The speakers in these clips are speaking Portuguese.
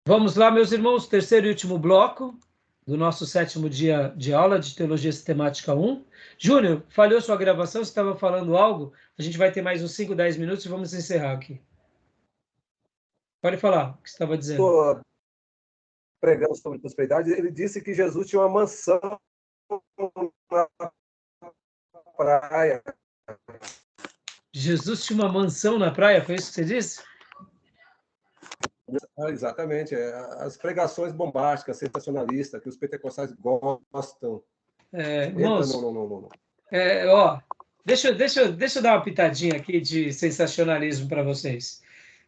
Vamos lá, meus irmãos, terceiro e último bloco do nosso sétimo dia de aula de Teologia Sistemática 1. Júnior, falhou sua gravação? Você estava falando algo? A gente vai ter mais uns 5, 10 minutos e vamos encerrar aqui. Pode falar o que você estava dizendo. Estou pregando sobre prosperidade. Ele disse que Jesus tinha uma mansão na praia. Jesus tinha uma mansão na praia, foi isso que você disse? Exatamente. As pregações bombásticas, sensacionalistas, que os pentecostais gostam. Irmãos, não. Deixa eu dar uma pitadinha aqui de sensacionalismo para vocês.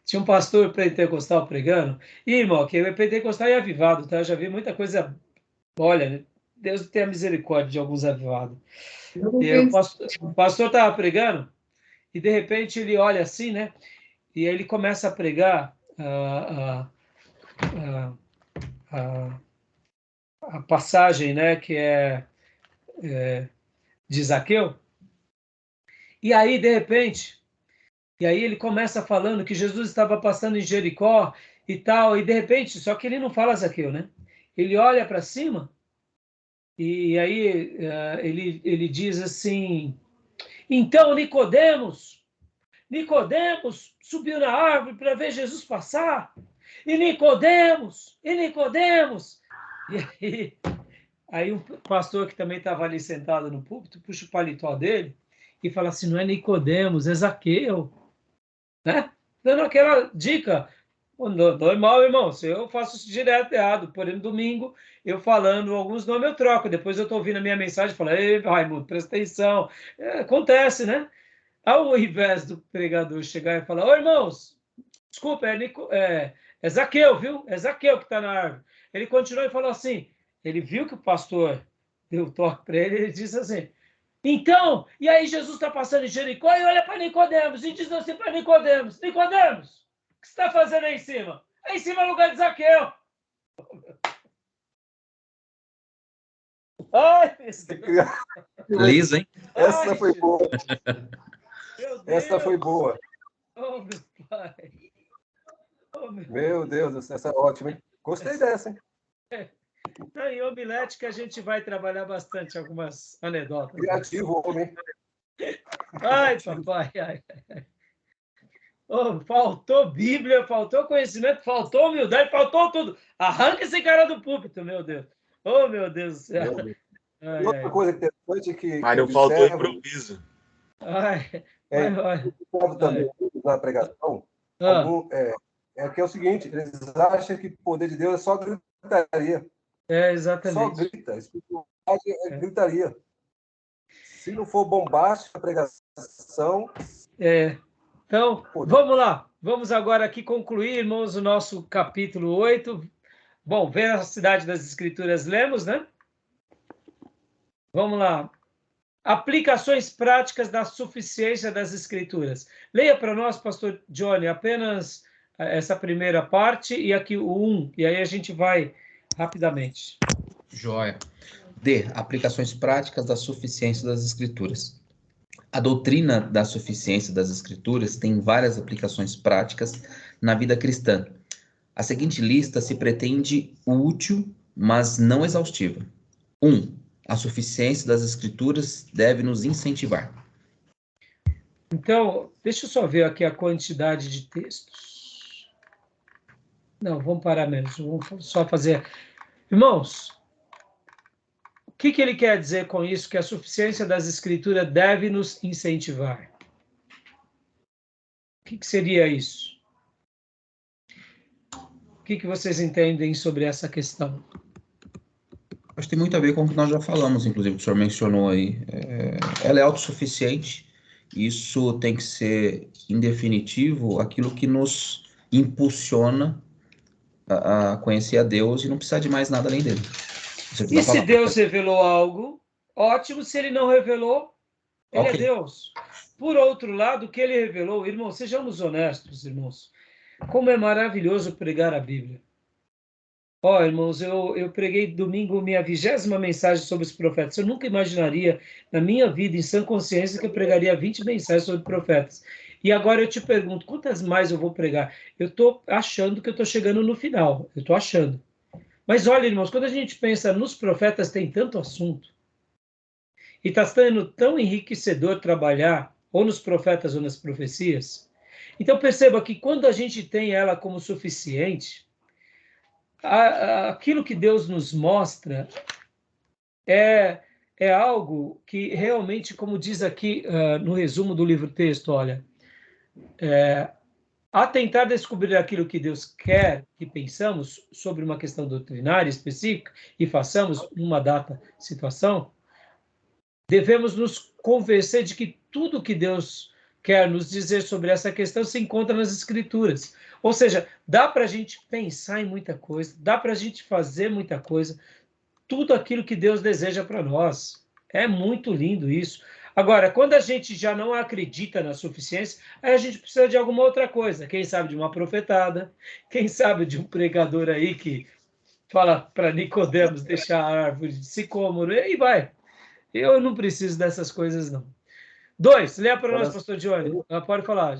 Tinha um pastor pentecostal pregando, e, irmão, que é pentecostal e avivado, tá? Eu já vi muita coisa. Olha, Deus tenha misericórdia de alguns avivados. E o pastor estava pregando, e de repente ele olha assim, né? E aí ele começa a pregar a passagem, né? Que é de Zaqueu. E aí, de repente, ele começa falando que Jesus estava passando em Jericó e tal, e de repente, só que ele não fala Zaqueu, né? Ele olha para cima e aí ele diz assim: então Nicodemos subiu na árvore para ver Jesus passar, e Nicodemos, e aí um pastor que também estava ali sentado no púlpito puxa o paletó dele e fala assim: não é Nicodemos, é Zaqueu, né? Dando aquela dica. Normal, irmão, se eu faço isso direto errado, porém no domingo eu falando alguns nomes eu troco, depois eu estou ouvindo a minha mensagem e falo: ei, Raimundo, presta atenção. Acontece, né? Ao invés do pregador chegar e falar: ô, irmãos, desculpa, é Zaqueu, viu? É Zaqueu que está na árvore. Ele continuou e falou assim, ele viu que o pastor deu toque para ele, ele disse assim: então, e aí Jesus está passando em Jericó e olha para Nicodemos e diz assim para Nicodemos: Nicodemos, o que você está fazendo aí em cima? Aí em cima é o lugar de Zaqueu. Ai, Lisa, hein? Essa foi boa. Essa foi boa. Oh, meu pai. Oh, meu Deus, essa é ótima, hein? Gostei dessa, hein? Em homilética a gente vai trabalhar bastante algumas anedotas. Criativo, homem. Ai, papai. Ai. Oh, faltou Bíblia, faltou conhecimento, faltou humildade, faltou tudo. Arranca esse cara do púlpito, meu Deus. Oh, meu Deus do céu. E outra coisa interessante que Mário, faltou improviso. Também na pregação, que é o seguinte: eles acham que o poder de Deus é só gritaria. Exatamente. Só grita. Espiritualidade é gritaria. Se não for bombástica a pregação... Então, vamos lá. Vamos agora aqui concluir, irmãos, o nosso capítulo 8. Bom, veracidade das Escrituras lemos, né? Vamos lá. Aplicações práticas da suficiência das Escrituras. Leia para nós, pastor Johnny, apenas essa primeira parte e aqui o 1, e aí a gente vai rapidamente. Joia. D. Aplicações práticas da suficiência das Escrituras. A doutrina da suficiência das Escrituras tem várias aplicações práticas na vida cristã. A seguinte lista se pretende útil, mas não exaustiva. 1. A suficiência das Escrituras deve nos incentivar. Então, deixa eu só ver aqui a quantidade de textos. Não, vamos parar mesmo. Vamos só fazer... Irmãos, o que ele quer dizer com isso? Que a suficiência das Escrituras deve nos incentivar. O que seria isso? O que vocês entendem sobre essa questão? Acho que tem muito a ver com o que nós já falamos, inclusive, que o senhor mencionou aí. Ela é autossuficiente. Isso tem que ser, em definitivo, aquilo que nos impulsiona a conhecer a Deus e não precisar de mais nada além dele. E se Deus revelou algo, ótimo. Se ele não revelou, ele é Deus. Por outro lado, o que ele revelou, irmãos, sejamos honestos, irmãos. Como é maravilhoso pregar a Bíblia. Irmãos, eu preguei domingo minha 20ª mensagem sobre os profetas. Eu nunca imaginaria, na minha vida, em sã consciência, que eu pregaria 20 mensagens sobre profetas. E agora eu te pergunto, quantas mais eu vou pregar? Eu estou achando que eu estou chegando no final, eu estou achando. Mas olha, irmãos, quando a gente pensa nos profetas, tem tanto assunto. E está sendo tão enriquecedor trabalhar ou nos profetas ou nas profecias. Então perceba que quando a gente tem ela como suficiente, aquilo que Deus nos mostra é algo que realmente, como diz aqui no resumo do livro-texto, olha, a tentar descobrir aquilo que Deus quer que pensamos sobre uma questão doutrinária específica e façamos numa data situação, devemos nos convencer de que tudo que Deus quer nos dizer sobre essa questão se encontra nas Escrituras. Ou seja, dá para a gente pensar em muita coisa, dá para a gente fazer muita coisa, tudo aquilo que Deus deseja para nós. É muito lindo isso. Agora, quando a gente já não acredita na suficiência, aí a gente precisa de alguma outra coisa. Quem sabe de uma profetada, quem sabe de um pregador aí que fala para Nicodemos deixar a árvore de sicômoro, e aí vai. Eu não preciso dessas coisas, não. 2, leia para nós, pastor Johnny. Pode falar.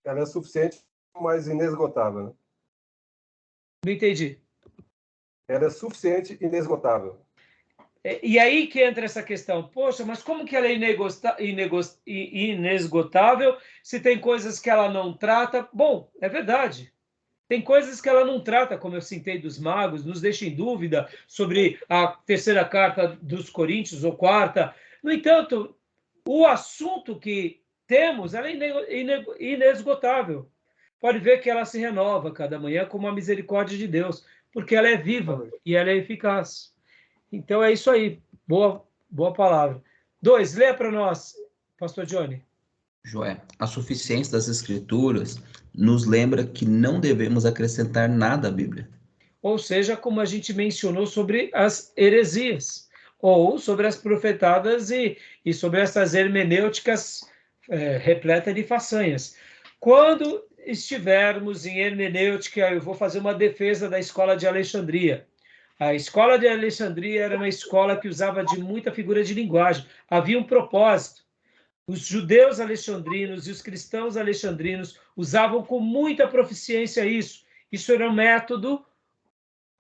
Ela é suficiente, mas inesgotável. Né? Não entendi. Ela é suficiente e inesgotável. E aí que entra essa questão. Poxa, mas como que ela é inesgotável se tem coisas que ela não trata? Bom, é verdade. Tem coisas que ela não trata, como eu citei dos magos, nos deixa em dúvida sobre a terceira carta dos Coríntios, ou quarta. No entanto, o assunto que temos ela é inesgotável. Pode ver que ela se renova cada manhã com a misericórdia de Deus, porque ela é viva e ela é eficaz. Então é isso aí. Boa palavra. 2, leia para nós, pastor Johnny. Joé, a suficiência das Escrituras nos lembra que não devemos acrescentar nada à Bíblia. Ou seja, como a gente mencionou sobre as heresias, ou sobre as profetadas e sobre essas hermenêuticas repletas de façanhas. Quando estivermos em hermenêutica, eu vou fazer uma defesa da escola de Alexandria. A escola de Alexandria era uma escola que usava de muita figura de linguagem. Havia um propósito. Os judeus alexandrinos e os cristãos alexandrinos usavam com muita proficiência isso. Isso era um método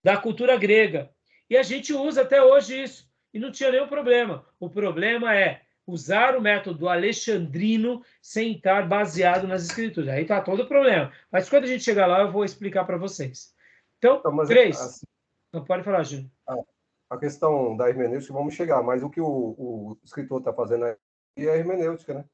da cultura grega. E a gente usa até hoje isso. E não tinha nenhum problema. O problema é usar o método alexandrino sem estar baseado nas escrituras. Aí está todo o problema. Mas quando a gente chegar lá, eu vou explicar para vocês. Então, 3. Assim, não pode falar, Júnior. A questão da hermenêutica, vamos chegar. Mas o que o escritor está fazendo aí é a hermenêutica, né?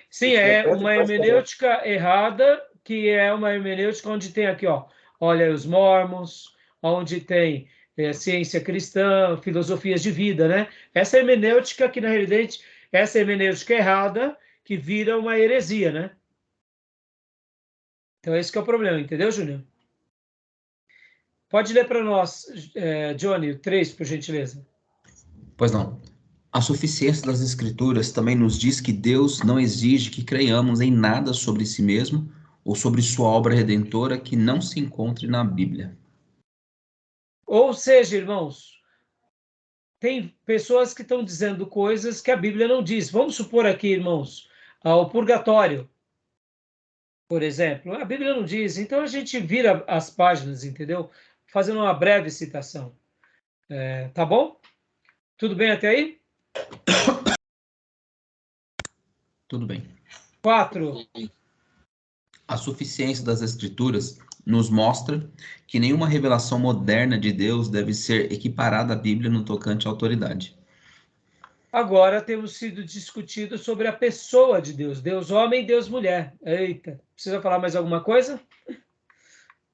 Sim, é uma hermenêutica errada, que é uma hermenêutica onde tem aqui, ó, olha, os mormons, onde tem ciência cristã, filosofias de vida, né? Essa hermenêutica que, na realidade, essa hermenêutica errada que vira uma heresia, né? Então, esse que é o problema, entendeu, Júnior? Pode ler para nós, Johnny, o 3, por gentileza. Pois não. A suficiência das Escrituras também nos diz que Deus não exige que creiamos em nada sobre si mesmo ou sobre sua obra redentora que não se encontre na Bíblia. Ou seja, irmãos, tem pessoas que estão dizendo coisas que a Bíblia não diz. Vamos supor aqui, irmãos, o purgatório, por exemplo. A Bíblia não diz, então a gente vira as páginas, entendeu? Fazendo uma breve citação. Tá bom? Tudo bem até aí? Tudo bem. 4. A suficiência das Escrituras nos mostra que nenhuma revelação moderna de Deus deve ser equiparada à Bíblia no tocante à autoridade. Agora temos sido discutido sobre a pessoa de Deus. Deus homem, Deus mulher. Eita, precisa falar mais alguma coisa?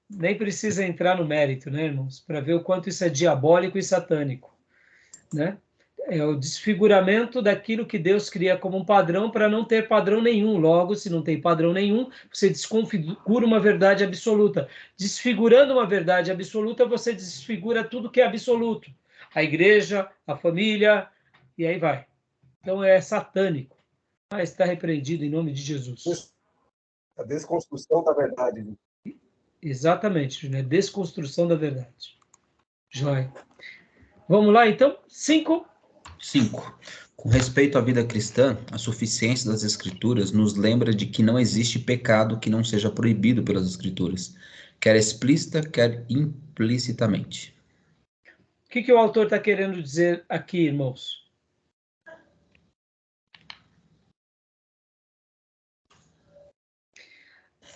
Nem precisa entrar no mérito, né, irmãos? Para ver o quanto isso é diabólico e satânico, né? É o desfiguramento daquilo que Deus cria como um padrão para não ter padrão nenhum. Logo, se não tem padrão nenhum, você desconfigura uma verdade absoluta. Desfigurando uma verdade absoluta, você desfigura tudo que é absoluto. A igreja, a família, e aí vai. Então é satânico. Mas está repreendido em nome de Jesus. A desconstrução da verdade. Exatamente, né? Desconstrução da verdade. Joia. Vamos lá, então. 5. 5. Com respeito à vida cristã, a suficiência das Escrituras nos lembra de que não existe pecado que não seja proibido pelas Escrituras, quer explícita, quer implicitamente. O que o autor está querendo dizer aqui, irmãos?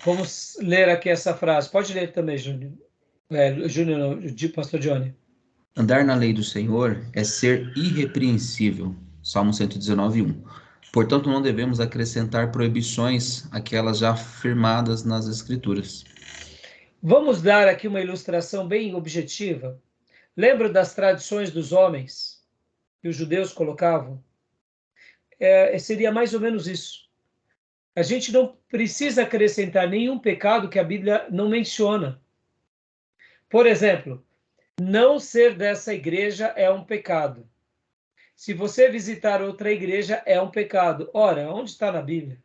Vamos ler aqui essa frase. Pode ler também, Júnior. Júnior, não, pastor Johnny. Andar na lei do Senhor é ser irrepreensível. Salmo 119:1. Portanto, não devemos acrescentar proibições àquelas já afirmadas nas Escrituras. Vamos dar aqui uma ilustração bem objetiva. Lembra das tradições dos homens que os judeus colocavam? Seria mais ou menos isso. A gente não precisa acrescentar nenhum pecado que a Bíblia não menciona. Por exemplo, não ser dessa igreja é um pecado. Se você visitar outra igreja, é um pecado. Ora, onde está na Bíblia?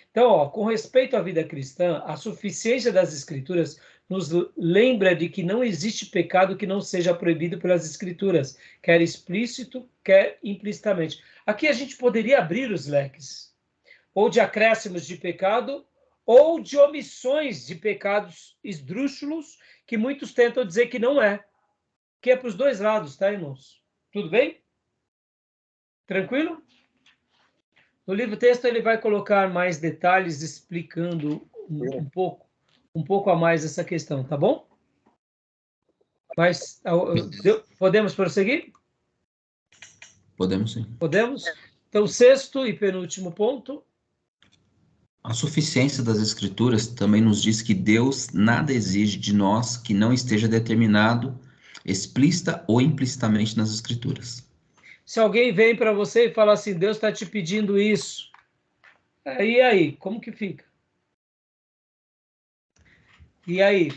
Então, com respeito à vida cristã, a suficiência das Escrituras nos lembra de que não existe pecado que não seja proibido pelas Escrituras, quer explícito, quer implicitamente. Aqui a gente poderia abrir os leques, ou de acréscimos de pecado, ou de omissões de pecados esdrúxulos, que muitos tentam dizer que não é. Que é para os dois lados, tá, irmãos? Tudo bem? Tranquilo? No livro texto ele vai colocar mais detalhes explicando um pouco a mais essa questão, tá bom? Mas podemos prosseguir? Podemos sim. Podemos? Então, sexto e penúltimo ponto. A suficiência das Escrituras também nos diz que Deus nada exige de nós que não esteja determinado explícita ou implicitamente nas Escrituras. Se alguém vem para você e fala assim, Deus está te pedindo isso, e aí, como que fica? E aí?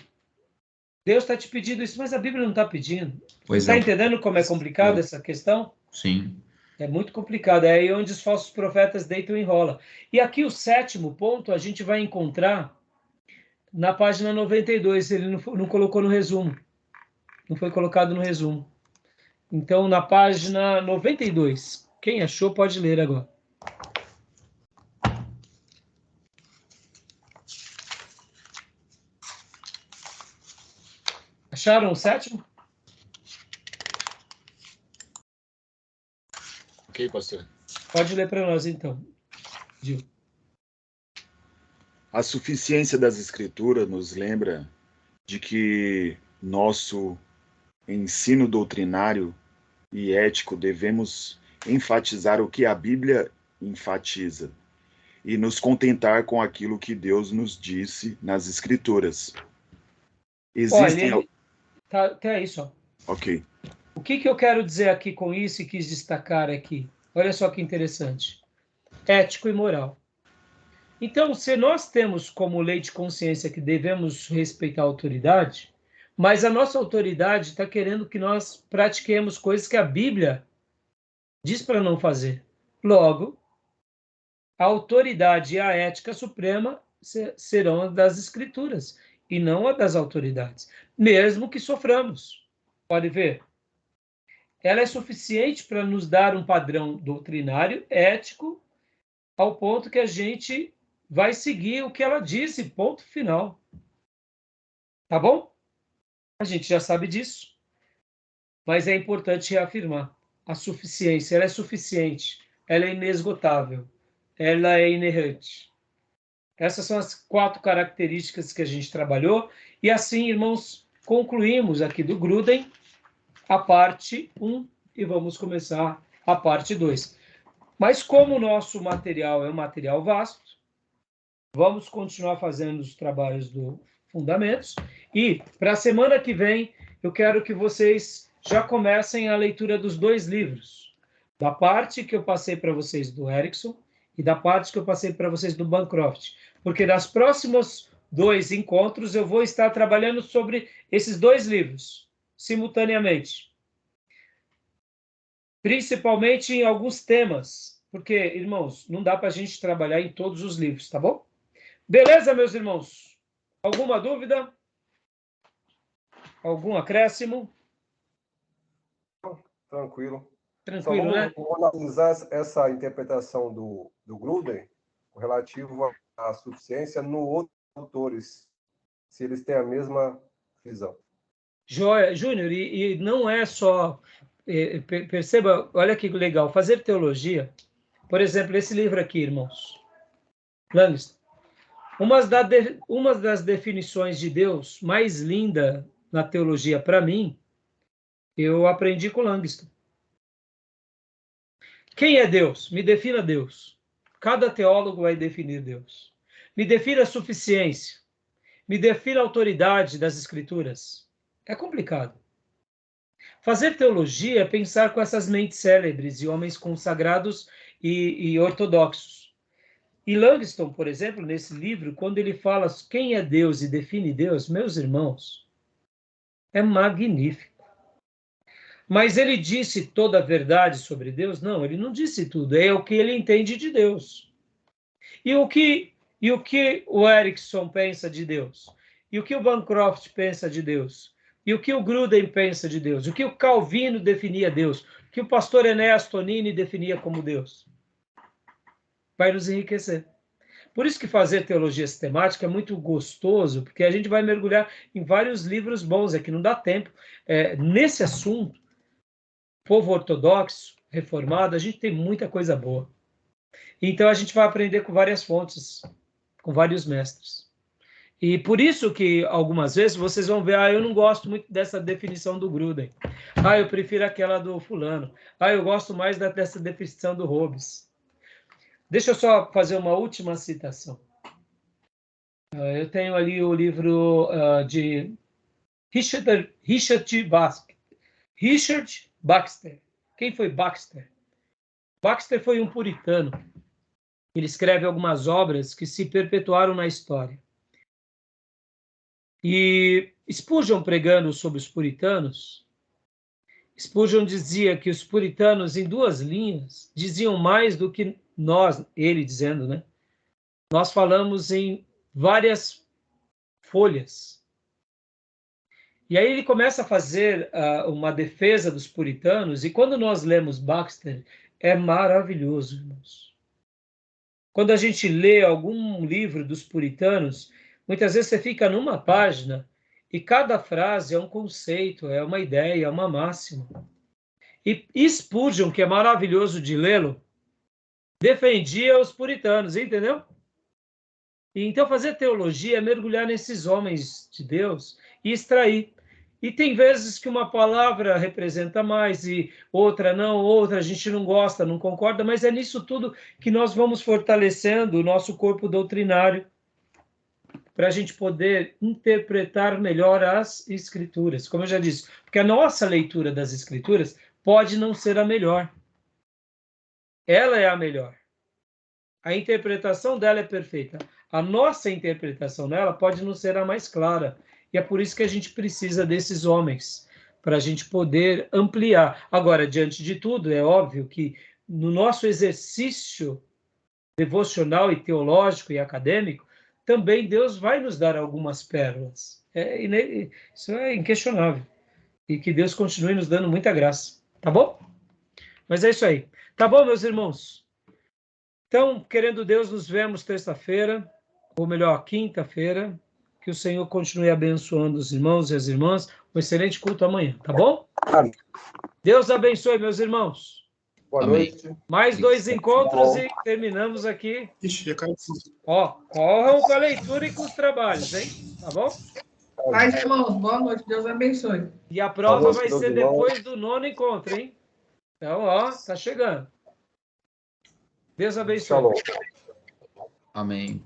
Deus está te pedindo isso, mas a Bíblia não está pedindo. Está entendendo como é complicado essa questão? Sim. É muito complicado. É aí onde os falsos profetas deitam e enrolam. E aqui o sétimo ponto a gente vai encontrar na página 92. Ele não colocou no resumo. Não foi colocado no resumo. Então, na página 92. Quem achou pode ler agora. Acharam o sétimo? Ok, pastor. Pode ler para nós, então, Gil. A suficiência das Escrituras nos lembra de que nosso ensino doutrinário e ético devemos enfatizar o que a Bíblia enfatiza e nos contentar com aquilo que Deus nos disse nas Escrituras. Existem... Olha, tá, até aí só. Ok. O que eu quero dizer aqui com isso e quis destacar aqui? Olha só que interessante. Ético e moral. Então, se nós temos como lei de consciência que devemos respeitar a autoridade, mas a nossa autoridade está querendo que nós pratiquemos coisas que a Bíblia diz para não fazer. Logo, a autoridade e a ética suprema serão as das Escrituras e não a das autoridades, mesmo que soframos. Pode ver. Ela é suficiente para nos dar um padrão doutrinário, ético, ao ponto que a gente vai seguir o que ela disse, ponto final. Tá bom? A gente já sabe disso. Mas é importante reafirmar. A suficiência, ela é suficiente. Ela é inesgotável. Ela é inerrante. Essas são as 4 características que a gente trabalhou. E assim, irmãos, concluímos aqui do Gruden a parte 1 e vamos começar a parte 2. Mas como o nosso material é um material vasto, vamos continuar fazendo os trabalhos do Fundamentos. E para a semana que vem, eu quero que vocês já comecem a leitura dos 2 livros. Da parte que eu passei para vocês do Erickson e da parte que eu passei para vocês do Bancroft. Porque nas próximos 2 encontros eu vou estar trabalhando sobre esses 2 livros, simultaneamente. Principalmente em alguns temas. Porque, irmãos, não dá para a gente trabalhar em todos os livros, tá bom? Beleza, meus irmãos? Alguma dúvida? Algum acréscimo? Tranquilo. Tranquilo, né? Vamos analisar essa interpretação do Gruden relativo à suficiência no outros autores, se eles têm a mesma visão. Joia, Júnior, e não é só... perceba, olha que legal, fazer teologia, por exemplo, esse livro aqui, irmãos, Langston, uma das definições de Deus mais linda na teologia para mim, eu aprendi com Langston. Quem é Deus? Me defina Deus. Cada teólogo vai definir Deus. Me defina a suficiência. Me defina a autoridade das Escrituras. É complicado. Fazer teologia é pensar com essas mentes célebres e homens consagrados e ortodoxos. E Langston, por exemplo, nesse livro, quando ele fala quem é Deus e define Deus, meus irmãos, é magnífico. Mas ele disse toda a verdade sobre Deus? Não, ele não disse tudo. É o que ele entende de Deus. E o que o Erickson pensa de Deus? E o que o Bancroft pensa de Deus? E o que o Gruden pensa de Deus? O que o Calvino definia Deus? O que o pastor Enéas Tonini definia como Deus? Vai nos enriquecer. Por isso que fazer teologia sistemática é muito gostoso, porque a gente vai mergulhar em vários livros bons, é que não dá tempo. Nesse assunto, povo ortodoxo, reformado, a gente tem muita coisa boa. Então a gente vai aprender com várias fontes, com vários mestres. E por isso que algumas vezes vocês vão ver, eu não gosto muito dessa definição do Gruden. Eu prefiro aquela do fulano. Eu gosto mais dessa definição do Hobbes. Deixa eu só fazer uma última citação. Eu tenho ali o livro de Richard Baxter. Quem foi Baxter? Baxter foi um puritano. Ele escreve algumas obras que se perpetuaram na história. E Spurgeon, pregando sobre os puritanos, Spurgeon dizia que os puritanos, em 2 linhas, diziam mais do que nós, ele dizendo, né? Nós falamos em várias folhas. E aí ele começa a fazer uma defesa dos puritanos, e quando nós lemos Baxter, é maravilhoso, irmãos. Quando a gente lê algum livro dos puritanos, muitas vezes você fica numa página e cada frase é um conceito, é uma ideia, é uma máxima. E Spurgeon, que é maravilhoso de lê-lo, defendia os puritanos, entendeu? E então fazer teologia é mergulhar nesses homens de Deus e extrair. E tem vezes que uma palavra representa mais e outra não, outra a gente não gosta, não concorda, mas é nisso tudo que nós vamos fortalecendo o nosso corpo doutrinário para a gente poder interpretar melhor as Escrituras. Como eu já disse, porque a nossa leitura das Escrituras pode não ser a melhor. Ela é a melhor. A interpretação dela é perfeita. A nossa interpretação dela pode não ser a mais clara. E é por isso que a gente precisa desses homens, para a gente poder ampliar. Agora, diante de tudo, é óbvio que no nosso exercício devocional e teológico e acadêmico, também Deus vai nos dar algumas pérolas. Isso é inquestionável. E que Deus continue nos dando muita graça. Tá bom? Mas é isso aí. Tá bom, meus irmãos? Então, querendo Deus, nos vemos terça-feira, ou melhor, quinta-feira. Que o Senhor continue abençoando os irmãos e as irmãs. Um excelente culto amanhã, tá bom? Amém. Deus abençoe, meus irmãos. Boa noite. Mais 2 encontros e terminamos aqui. Corram com a leitura e com os trabalhos, hein? Tá bom? Paz, irmãos. Boa noite. Deus abençoe. E a prova vai ser depois do 9º encontro, hein? Então, tá chegando. Deus abençoe. Shalom. Amém.